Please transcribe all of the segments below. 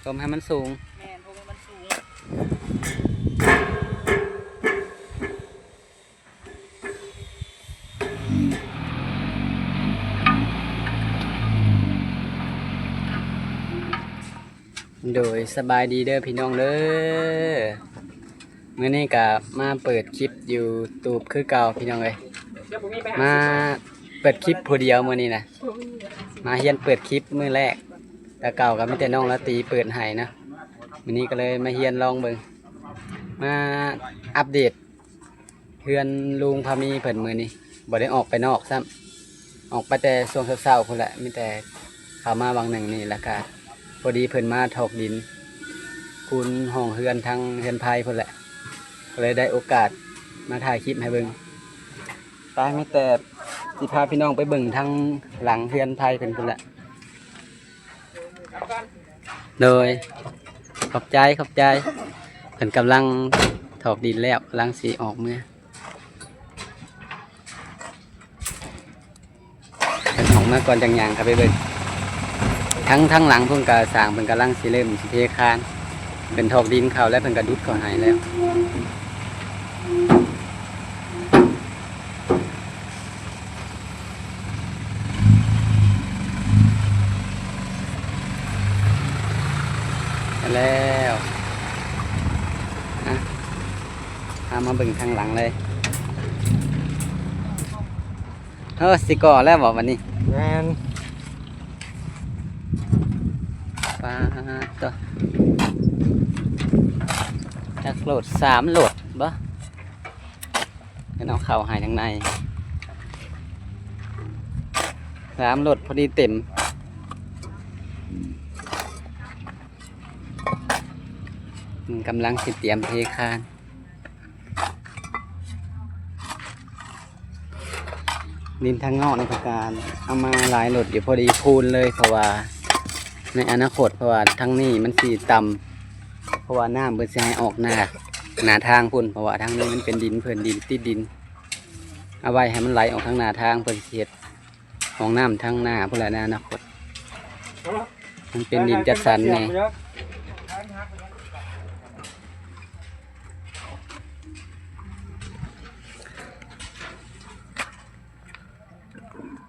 ต้มให้มันสูงแม่นพวกมันสูงโดยสบายดีเด้อพี่น้องเด้อมื้อนี้ก็มาเปิดคลิปอยู่ตูบคือเก่าพี่น้องเอ้ยมาเปิดคลิปผู้เดียวมื้อนี้นะมาเฮียนเปิดคลิปมื้อแรกแต่เก่าก็มีแต่น้องละตีเปิดให้นะมื้อนี้ก็เลยมาเฮียนลองเบิ่งมาอัปเดตเฮือนลุงพามีเพิ่นมื้อนี้บ่ได้ออกไปนอกซ้ำออกไปแต่ช่วงเช้าๆพุ่นแหละมีแต่เข้ามาบางหนึ่งนี่แล้วก็พอดีเพิ่นมาถอกดินคูนห้องเฮือนทางเฮือนไผ่พุ่นแหละก็เลยได้โอกาสมาถ่ายคลิปให้เบิ่งตายไม่แต่สิพาพี่น้องไปเบิ่งทางหลังเฮือนไผ่เพิ่นพุ่นแหละโดยขอบใจเพิ่นกำลังถอกดินแล้วกำลังสิออกเมื่อเพิ่นออกมาก่อนจังหยังครับไปเบิ่งทั้งหลังเพิ่นก็สร้างเพิ่นกำลังสิเริ่มสิเทคานเป็นถอกดินเขาแล้วเพิ่นก็ดุดเข้าให้แล้วแล้วพามาเบิ่งทางหลังเลยสิก่อแล้วบอกวันนี้แมนปลาตัวจักโหลด3โหลดบ่เอาเข่าหายทางใน3โหลดพอดีเต็มกำลังสิเตรียมเทคานดินทางนอกในประการเอามาหลายโหลดอยู่พอดีพูนเลยเพราะว่าในอนาคตเพราะว่าทั้งนี้มันสีต่ำเพราะว่าน้ำเพิ่นสิให้ออกหน้าทางพุ่นเพราะว่าทางนี้มันเป็นดินเพิ่นดินติดดินเอาไว้ให้มันไหลออกทางหน้าทางเพิ่นเสียดของน้ำทางหน้าพุ่นแหละในอนาคตมันเป็นดินจัดสรรไง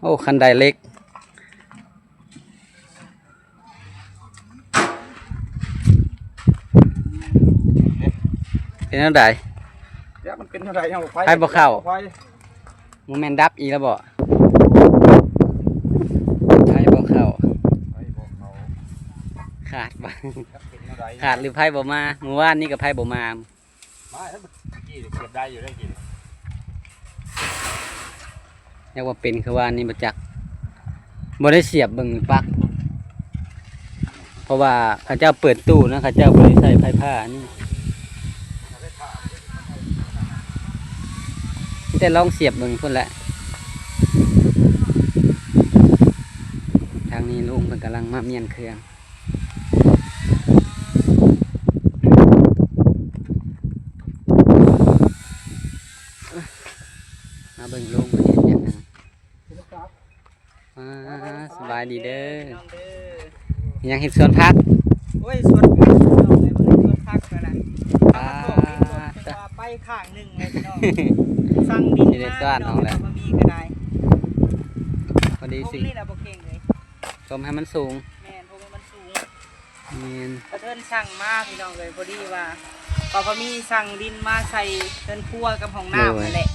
โอ้คันไดเล็กเป็นเท่าไหร่มันเป็นเท่าไหร่ยังไฟบ่เข้าโมเมนต์ดับอีแล้วบ่ไฟบ่เข้าขาดบ่ขาดหรือไฟบ่มาเมื่อวานนี่กับไฟบ่มากี่เก็บได้อยู่ได้กี่เรียกว่าเป็นคือว่านี่บ่จักบ่ได้เสียบเบิ่งปลั๊กเพราะว่าข้าเจ้าเปิดตู้นะข้าเจ้าบ่ได้ใส่ไฟผ้านี่แต่ลองเสียบเบิ่งพุ่นแหละทางนี้ลุงเพิ่นกำลังมาเมียนเครื่องมาเบิ่งลุงเพิ่นเฮ็ดหยังสบายดีเด้อยังเฮ็ดสวนผักโอ้ยสวนผักพี่น้องเลยบ่ได้สวนผักก็ได้ไปข้างหนึ่งเลยพี่น้องสั่งดินมาน้องแล้วมีก็ได้พอดีสินี่แหละบ่เก่งเลยต้มให้มันสูงแม่นพวกมันสูงแม่นกระเทินสั่งมาพี่น้องเลยพอดีว่าพอมีสั่งดินมาใส่เทินครัวกับห้องน้ำนั่นแหละ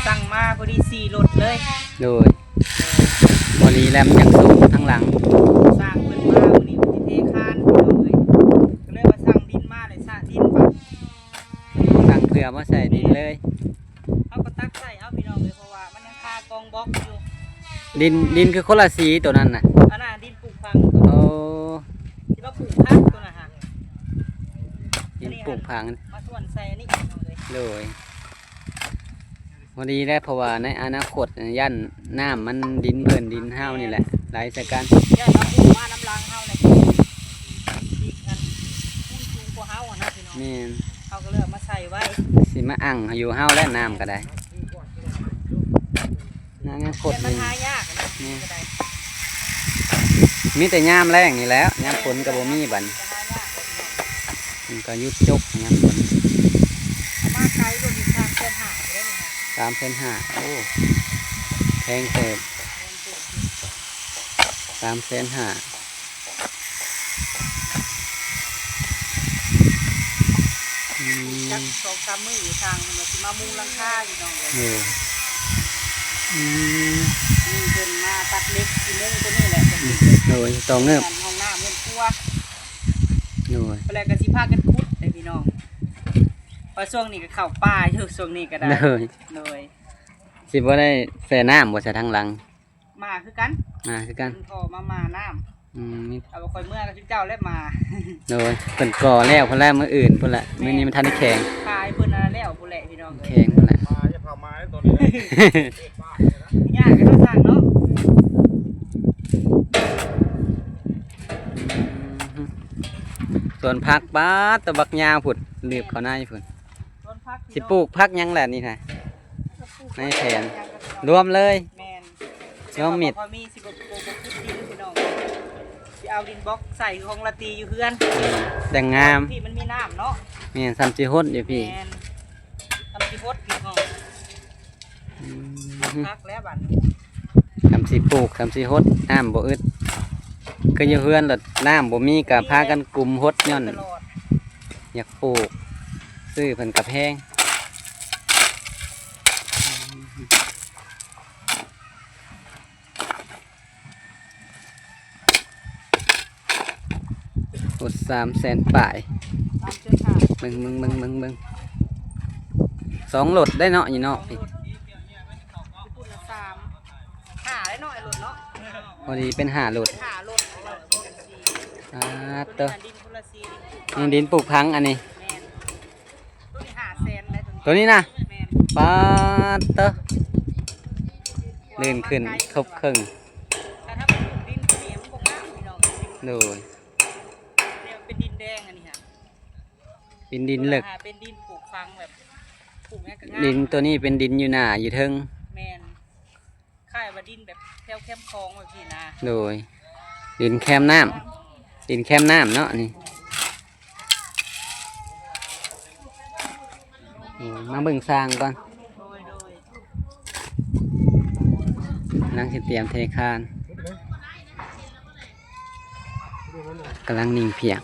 สั่งมาพอดี4รถเลยโดยพอดีแล้วมันยังสูงทั้งหลังสร้างเพิ่นมาวันนี้เทคานพี่น้องเลยก็เลยว่าสั่งดินมาเลยสั่งดินไปสั่งเกลือมาใส่ดินเลยเอาก็ตักใส่เอาพี่น้องเลยเพราะว่ามันยังคากองบล็อกอยู่ดินคือคนละสีตัวนั้นน่ะอันน่ะดินปลูกพังตัวโอ้ที่ว่าปลูกพังตัวน่ะฮะดินปลูกพังมาส่วนใส่นี่เลยพอดีแล้วเพราะว่าในอนาคตย่านน้ำมันดินเพิ่นดินห้าวนี่แหละไหลใส่กันย่านเราปลูกว่าน้ำล้างห้าวเนี่ยอีกอันคูนสูงกว่าห้าวนะพี่น้องนี่เขาก็เลือกมาใส่ไว้สิมาอั่งอยู่ห้าวและน้ำก็ได้อนาคตมันหายากนี่มีแต่ย่ามแรงนี่แล้วย่ามฝนกับบ่มีบัด มันก็ยุดจกอย่างนั้นคน เอามาไกลรถอีกทางเส้นหาได้เลยค่ะ 3,500,000โอ้แพงเติบ3,500,000จักสองสามมื้ออยู่ทางมันว่าสิมามุงหลังคาอยู่น้องเลย โอ้อืม นี่เพิ่นมาตัดเล็กสิมุงตัวนี้แหละเป็นเด็ก โดยตองเนิบ ห้องน้ำเงินครัว โดย เพิ่นแล้วก็สิพากันขุดได้พี่น้องเพราะช่วงนี้ก็เข้าป่าอยู่ช่วงนี้ก็ได้ โดย โดย สิบ่ได้แส่น้ำบ่ซะทางหลัง มาคือกัน มาคือกัน เพิ่นพอมาน้ำ นี่ เอาบ่ค่อยเมื่อก็เจ้าแล้วมา โดยเพิ่นก่อแล้วเพิ่นแล้วมื้ออื่นพุ่นละมื้อนี้มันทันได้แข็ง ขายเพิ่นนั่นแล้วผู้แหละพี่น้องเอ้ย แข็งพุ่นละ มาจะพามาได้ตัวนี้นะ ยากก็ต้องสั่งเนาะ ส่วนผักบ้าดตะบักยาวพุ่นรีบเข้าในพุ่น ต้นพัก สิปลูกผักหยังแหละนี่นะ ในแผน รวมเลย แม่น รวมมิด พอมีสิบกว่าโกก็ขึ้นดินพี่น้องสิเอาดินบล็อกใส่ของละตีอยู่เพื่อน แต่งงาม พี่มันมีน้ำเนาะ แม่นซ้ำสิฮดอยู่พี่ แม่นทำสิพดพี่น้อง อืม พักแล้วบัด ซ้ำสิปลูกซ้ำสิฮดน้ำบ่อึดก็อยู่เฮือนแล้วน้ำบ่มีก็พากันกลุ่มฮดย้อน ตลอด อยากปลูกซื้อเพิ่นกับแพงหด300,000ป่าย ตามเส้นทาง มึง2โหลดได้เนาะนี่เนาะพี่ ปุ่นละ3 5ได้หน่อยหลุดเนาะ พอดีเป็น5โหลด 5หลุดเราเป็นสี เตอ ดินพุ่นละสี นี่ดินปลูกพังอันนี้ แม่นตัวนี้5 แสนได้ ตัวนี้นะ แม่น ปาเตอลื่นขึ้นครบครึ่ง แต่ถ้าเป็นดินเหนียวมันคงงามพี่น้อง โดย เนี่ยเป็นดินแดงอันนี้ค่ะ เป็นดินเหล็ก เป็นดินปลูกฟังแบบปลูกง่ายก็ง่าย ดินตัวนี้เป็นดินอยู่หน้าอยู่เทิง แมนค่ายว่าดินแบบแถวแคมคลองแบบพี่นะ โดยดินแคมน้ำดินแคมน้ำเนาะนี่มาเบิ่งสร้างก่อน โดย นั่งสิเตรียมเทคานกำลังนิ่งเพียง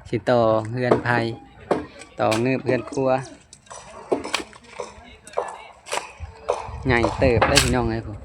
สิต่อเฮือนไผ่ต่อเงือบเฮือนครัวใหญ่เติบได้พี่น้องเลยผม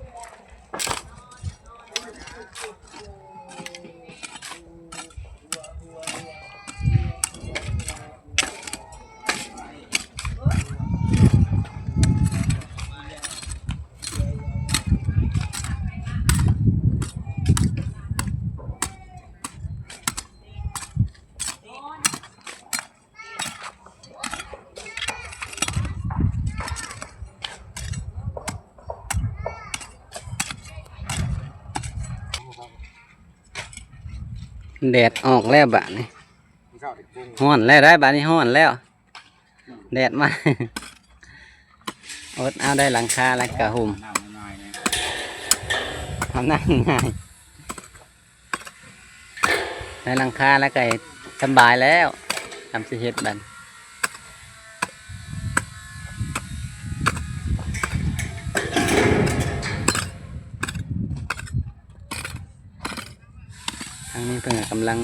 แดดออกแล้วบะนี่ฮ้อนแล้วได้บะนี่ฮ้อนแล้วแดดมา อดเอาได้หลังคาแล้วกระหุ่ม น้ำง่ายๆเนี่ย ทำนั่งง่ายได้หลังคาแล้วก็สบายแล้วทำสิเฮ็ดบันทางนี้เพิ่งกำลัง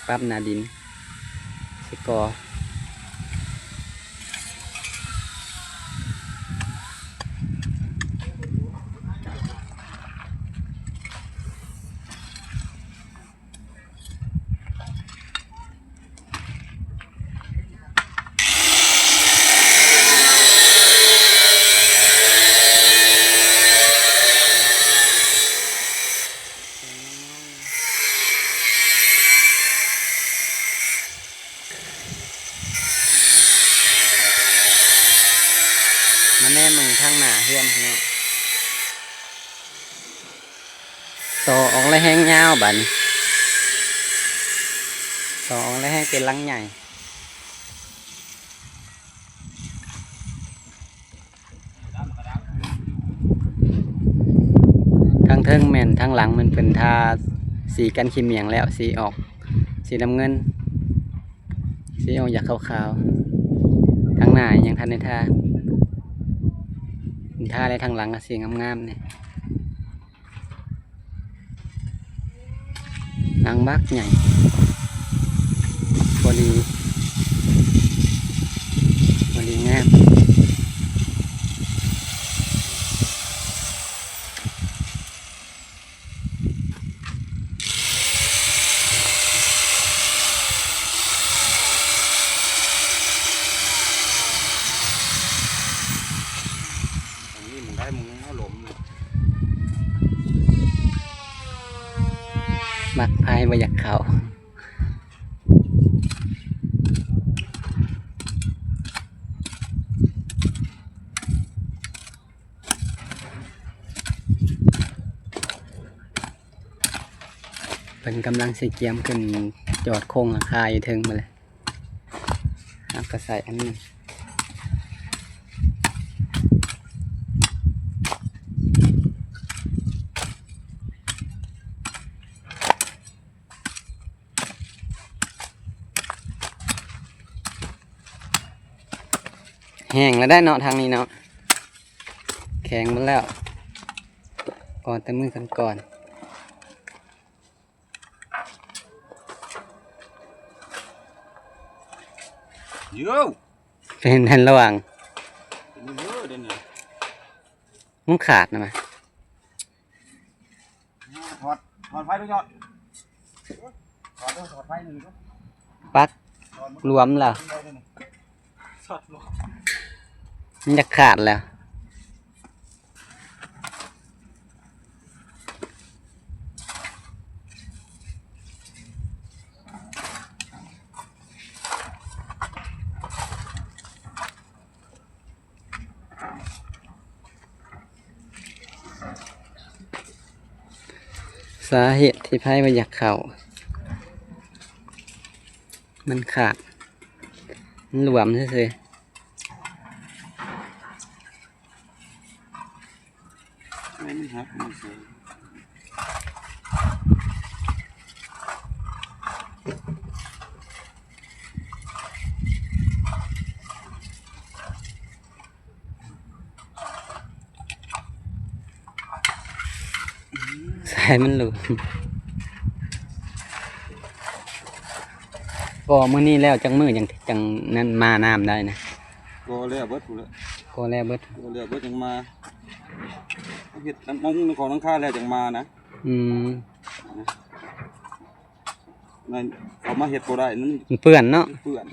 ปรับหนาดินสิกอมาแน่มึงทางหน้าเฮือนเนาะต่อออกแล้วแห้งยาวบัดนต่อออกแล้วแห้งเป็นหลังใหญ่ทางเทิงแม่นทางหลังมันเป็นทาสีกันขี้เมียงแล้วสีออก สีน้ำเงินสีออกอยากขาวๆทางหน้ายังทันในท่าและทางหลังก็สีงามๆเนี่ยนางบักใหญ่พอดีงามนี่มึงได้มึงเอาหลมเลย มักพายมาอยากเขาเป็นกำลังสีเกียมขึ้นจอดโค้งหลังคาอยู่ถึงมาเลยเอาก็ใส่อันนี้แห้งแล้วได้เนาะทางนี้เนาะแข็งหมดแล้วก่อนแต่มือกันก่อนเยอะ เป็นทันระหว่าง เยอะเด่นเนี่ย มุ้งขาดนะมั้ย ถอดไฟด้วยยอดถอดไฟหนึ่งก็ ปักรวมแล้ว ถอดลง มันจะขาดแล้วสาเหตุที่ไพ่มาอยากเข่ามันขาดมันหลวมเฉยๆ ไม่ครับไม่ใช่สายมันหลุดก็มื้อนี้แล้วจังมือจังนั้นมาน้ำได้นะ ก็เรียบเบิดถูกแล้ว ก็แล้วเบิด ก็เรียบเบิดจังมาเห็ดน้ำมงของน้องข้าแล้วจังมานะ อืม นั่นเขามาเห็ดบ่ได้นั่น มันเปื้อนเนาะ เปื่อน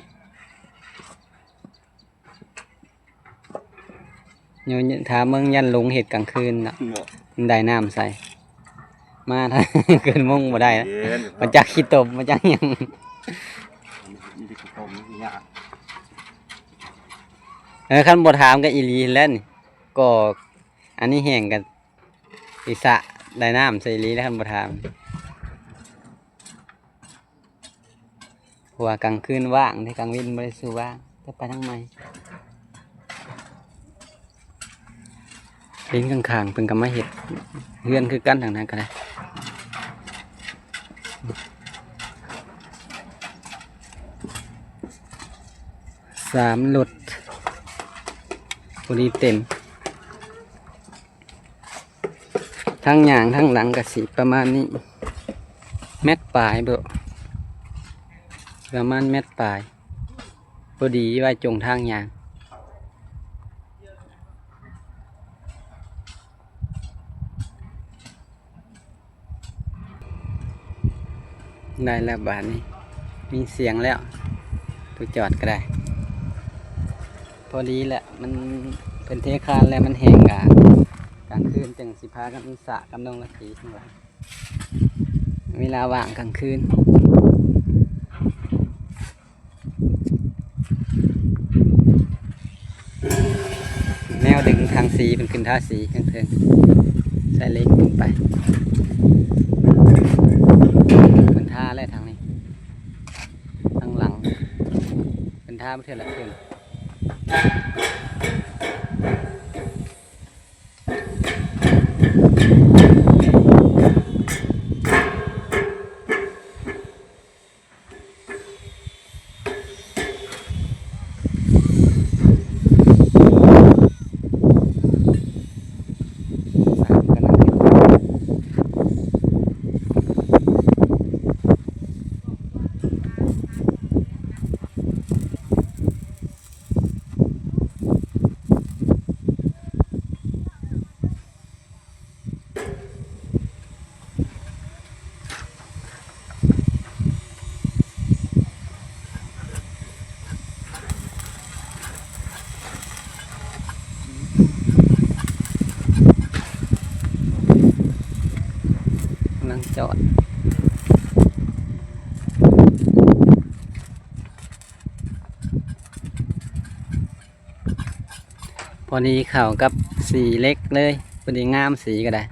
โยนถามเมืองยันลงเห็ดกลางคืนเนาะ เนาะ มันได้น้ำใส่มาถ้า เกินมงบ่ได้นะ เย็น มันจักขี้ตมมันจักหยัง มีที่ต้มมียาก คันบ่ถามก็อีหลีแล้วนี่ก็อันนี้แห้งกันอิสระได้น้ำใส่อีหลีแล้วคันบ่ถามหัวากลางคืนว่างที่กลางวินบ่ได้สู้ว่างจะไปทางใหม่ลิ้นข้างๆเพิ่นก็มาเฮ็ดเฮือนคือกันทางนั้นก็ได้3รถพอดีเต็มทั้งหย่างทั้งหลังก็สิประมาณนี้เม็ดปลายเบ่ประมาณเม็ดปลายพอดีไว้จงทางหย่างได้แล้วบาทนี้มีเสียงแล้วตัวจอดก็ได้พอดีแหละมันเป็นเทคานแล้วมันแห้งกลางคืนจังสิพากันสระกำลังละทีทั้งหลายเวลาว่างกลางคืนแนวดึงทางสีเป็นขึ้นท่าสีเทิงๆใส่เล็กขึ้นไปเป็นท่าแรกทางนี้ทางหลังเป็นท่าไม่เท่าไรขึ้น จอดพอดีเข้ากับสีเล็กเลยพอดีงามสีก็ได้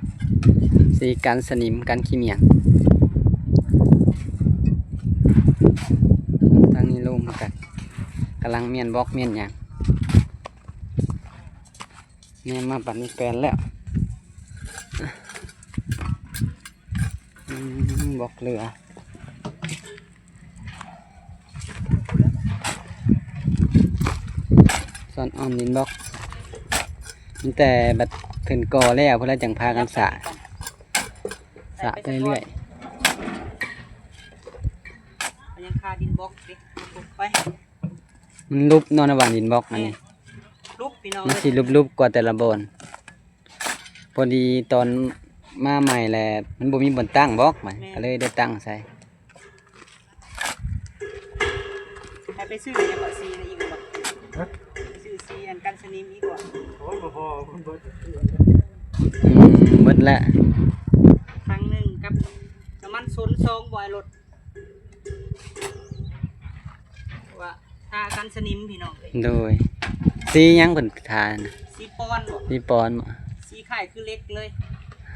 สีกันสนิมกันขี้เมียงทางนี้ลมกันกำลังเมียนบล็อกเมียนอย่างเมียนมาปัดนี้แปลนแล้วบล็อกเรือซ่อนออมดินบล็อกมีแต่บัดขึ้นกอแล้วเพื่อจังพากันสะไปเรื่อย ยังคาดินบล็อกดิปลูกไป มันรูปนอนระหว่างดินบล็อกอันนี้ รูปพี่น้อง มันสิรูปกว่าแต่ละบนพอดีตอนมาใหม่แหละมันบ่มีบนตั้งบล็อกใหม่ก็เลยได้ตั้งใส่ ให้ไปซื้อเนี่ยก็ซีนะอีกบ่ไปซื้อซีอันกันสนิมอีกว่า หมดแล้ว ครั้งหนึ่งกับน้ำมันซุนซองบ่อยรถว่าทากันสนิมพี่น้องเลย โดยสียังเพิ่นทาน ซีปอนบ่ สีปอนบ่ ซีไข่คือเล็กเลย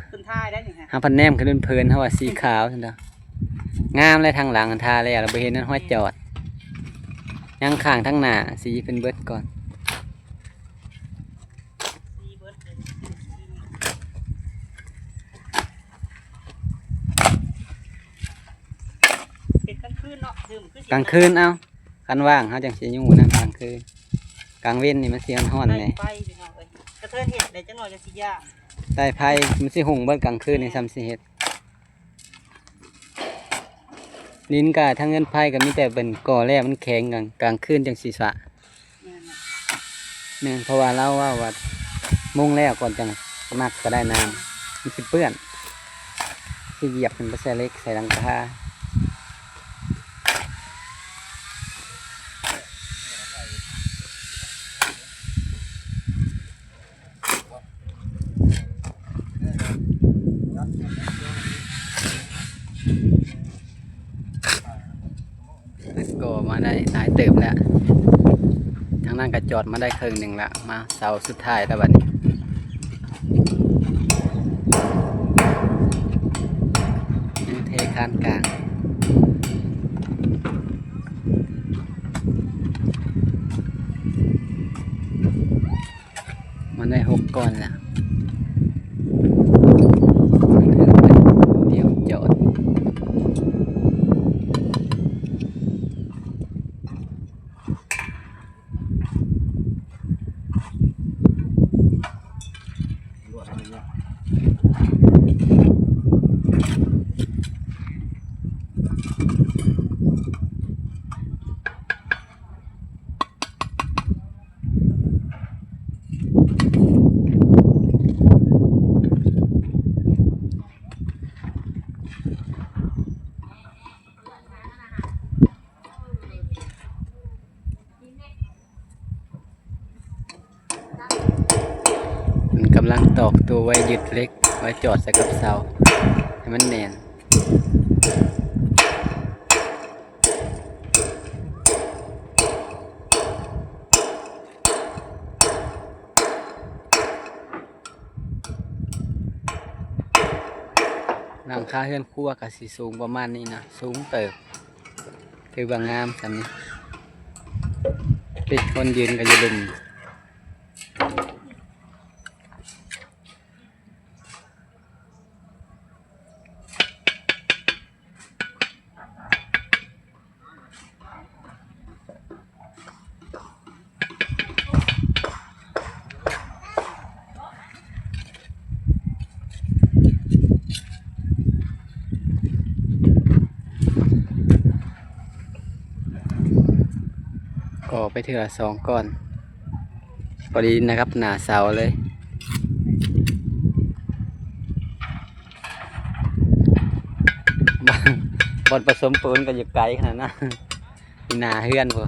เพิ่นทายได้นี่ฮะ หาพันแนมขึ้นเพลินเฮาว่าสีขาวซั่นเด้องามเลยทางหลังทาแล้วเราบ่เห็นนั่นห้อยจอดยังข้างทั้งหน้าสีเป็นเบิดก่อน ซีเบิร์ดเลยเป็นกลางคืนเนาะดื่มคือสิ กลางคืนเอ้าคันว่างเฮาจังสิอยู่นั่นกลางคืนกลางเว้นนี่มันสิร้อนๆ ได้ แหน่ ไปพี่น้องเอ้ยกระเทินเห็ดได้จังหน่อยจะสิยาก ใต้ไผ่มันสิหุงเบิดกลางคืนในซ้ำสิเฮ็ดลิ้นกาทั้งเงินไผ่ก็มีแต่เป็นก่อแล้วมันแข็งกลางคืนจังสิสะ เนี่ยนะ แม่นเพราะว่าเราว่ามุ่งแล้วก่อนจังมักก็ได้น้ำมันสิเปื้อนสิเหยียบมันไปใส่เล็กใส่หลังคาก็มาได้หลายเติบแล้วทางนั้นก็จอดมาได้ครึ่งหนึ่งแล้วมาเสาสุดท้ายแล้วบัดนี้ยังเทคานกลางมันได้6 ก้อนแล้วเดี๋ยวจอดมันกำลังตอกตัวไว้ยึดเล็กไว้จอดใส่กับเสาให้มันแน่นหลังคาเฮือนครัวก็สิสูงประมาณนี้นะสูงเติบถือว่างามสำนี้เป็นคนยืนก็จะดึงก่อไปเถื่อ2 ก้อนพอดีนะครับหนาเสาเลยบนผสมปูนก็อยู่ไกลขนาดนั้นหนาเฮือนพอ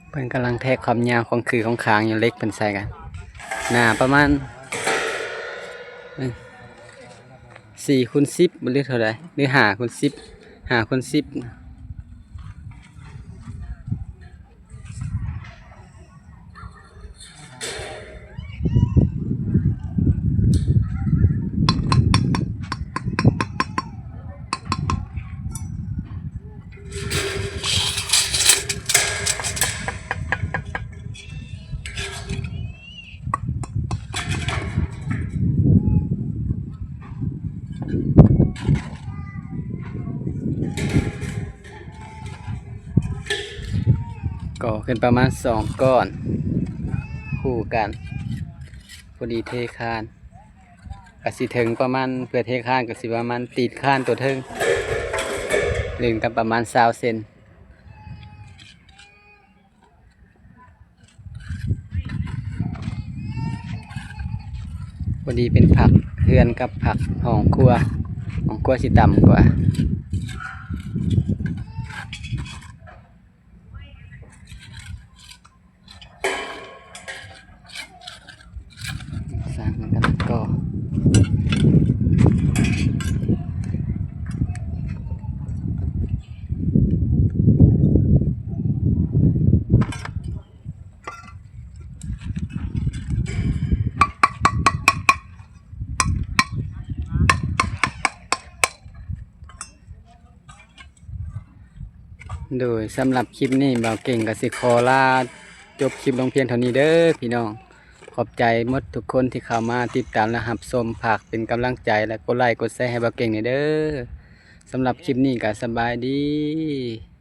เพิ่นกำลังแทกความยาวของคือของคางอยู่เล็กเพิ่นใส่กันหน้าประมาณ4x10บ่หรือเท่าใดหรือ5x10 5x10ก่อขึ้นประมาณ2ก้อนคู่กันพอดีเทคานก็สิถึงประมาณเพื่อเทคานก็สิประมาณตีดคานตัวเทิงลึงกันประมาณ20เซนพอดีเป็นผักเฮือนกับผักห้องครัวสิต่ำกว่าสร้างกันก็โดยสำหรับคลิปนี้บ่าวเก่งกับสิขอลาจบคลิปลงเพียงเท่านี้เด้อพี่น้องขอบใจหมดทุกคนที่เข้ามาติดตามและรับชมฝากเป็นกำลังใจและกดไลค์กดแชร์ให้บ่าวเก่งนี่เด้อสำหรับคลิปนี้ก็สบายดี